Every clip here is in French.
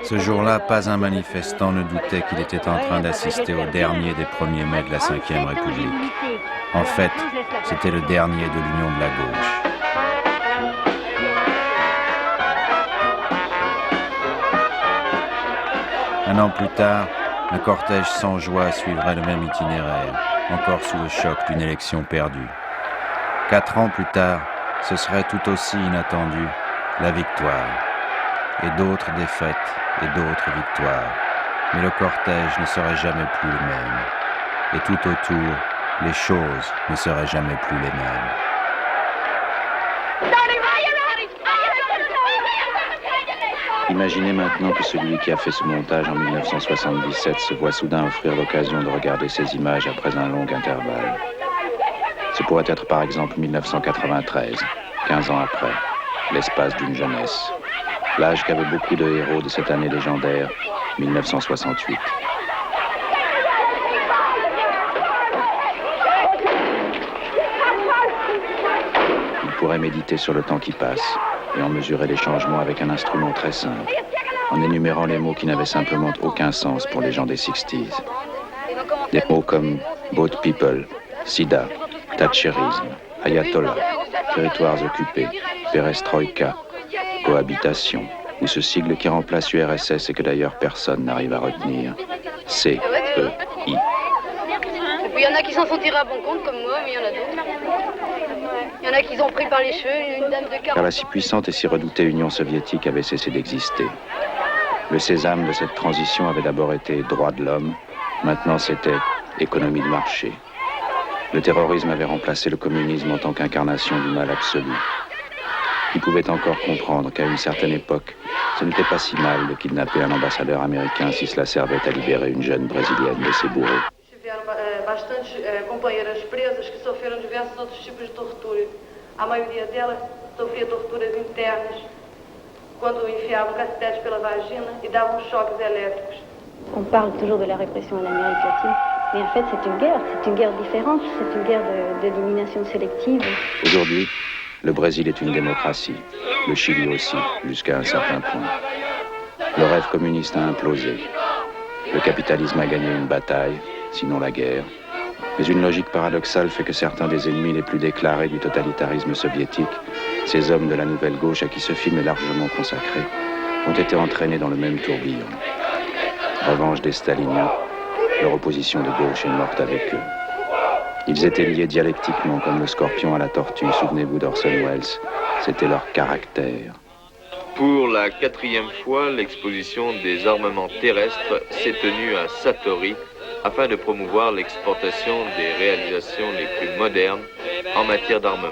Ce jour-là, pas un manifestant ne doutait qu'il était en train d'assister au dernier des 1er mai de la Ve République. En fait, c'était le dernier de l'Union de la gauche. Un an plus tard, un cortège sans joie suivrait le même itinéraire, encore sous le choc d'une élection perdue. 4 ans plus tard, ce serait tout aussi inattendu, la victoire. Et d'autres défaites et d'autres victoires. Mais le cortège ne serait jamais plus le même. Et tout autour, les choses ne seraient jamais plus les mêmes. Imaginez maintenant que celui qui a fait ce montage en 1977 se voit soudain offrir l'occasion de regarder ces images après un long intervalle. Ce pourrait être par exemple 1993, 15 ans après, l'espace d'une jeunesse. L'âge qu'avaient beaucoup de héros de cette année légendaire, 1968. Il pourrait méditer sur le temps qui passe et en mesurer les changements avec un instrument très simple, en énumérant les mots qui n'avaient simplement aucun sens pour les gens des 60s. Des mots comme boat people, sida, thatcherisme, ayatollah, territoires occupés, perestroïka, cohabitation, ou ce sigle qui remplace URSS et que d'ailleurs personne n'arrive à retenir, CEI. Il y en a qui s'en sont tirés à bon compte comme moi, mais il y en a d'autres. Il y en a qui ont pris par les cheveux une dame de 40 ans. Car la si puissante et si redoutée Union soviétique avait cessé d'exister. Le sésame de cette transition avait d'abord été droit de l'homme, maintenant c'était économie de marché. Le terrorisme avait remplacé le communisme en tant qu'incarnation du mal absolu. Qui pouvait encore comprendre qu'à une certaine époque, ce n'était pas si mal de kidnapper un ambassadeur américain si cela servait à libérer une jeune brésilienne de ses bourreaux. Bastantes companheiras presas que sofreram diversos outros tipos de tortura. A maioria delas sofria torturas internas, quando enfiavam cacetetes pela vagina e davam choques elétricos. On parle toujours de la répression en Amérique latine, mais en fait c'est une guerre différente, c'est une guerre d'élimination sélective. Aujourd'hui, le Brésil est une démocratie, le Chili aussi, jusqu'à un certain point. Le rêve communiste a implosé. Le capitalisme a gagné une bataille, sinon la guerre. Mais une logique paradoxale fait que certains des ennemis les plus déclarés du totalitarisme soviétique, ces hommes de la nouvelle gauche à qui ce film est largement consacré, ont été entraînés dans le même tourbillon. Revanche des staliniens, leur opposition de gauche est morte avec eux. Ils étaient liés dialectiquement comme le scorpion à la tortue, souvenez-vous d'Orson Welles. C'était leur caractère. Pour la 4e fois, l'exposition des armements terrestres s'est tenue à Satori afin de promouvoir l'exportation des réalisations les plus modernes en matière d'armement.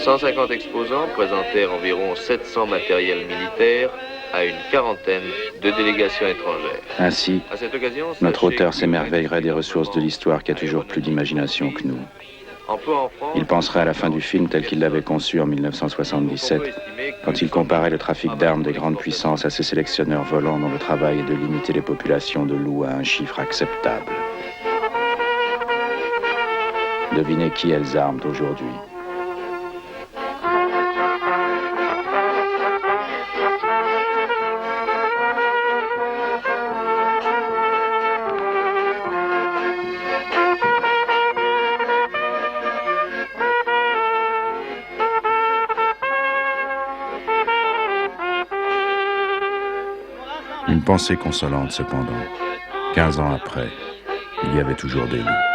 150 exposants présentèrent environ 700 matériels militaires à une quarantaine de délégations étrangères. Ainsi, À cette occasion, notre sachez auteur que s'émerveillerait des ressources de l'histoire qui a toujours plus d'imagination que nous. Emploi en France, Il penserait à la fin du film tel qu'il l'avait conçu en 1977, quand il comparait le trafic d'armes des grandes puissances à ces sélectionneurs volants dont le travail est de limiter les populations de loups à un chiffre acceptable. Devinez qui elles arment aujourd'hui. Une pensée consolante cependant. 15 ans après, il y avait toujours des loups.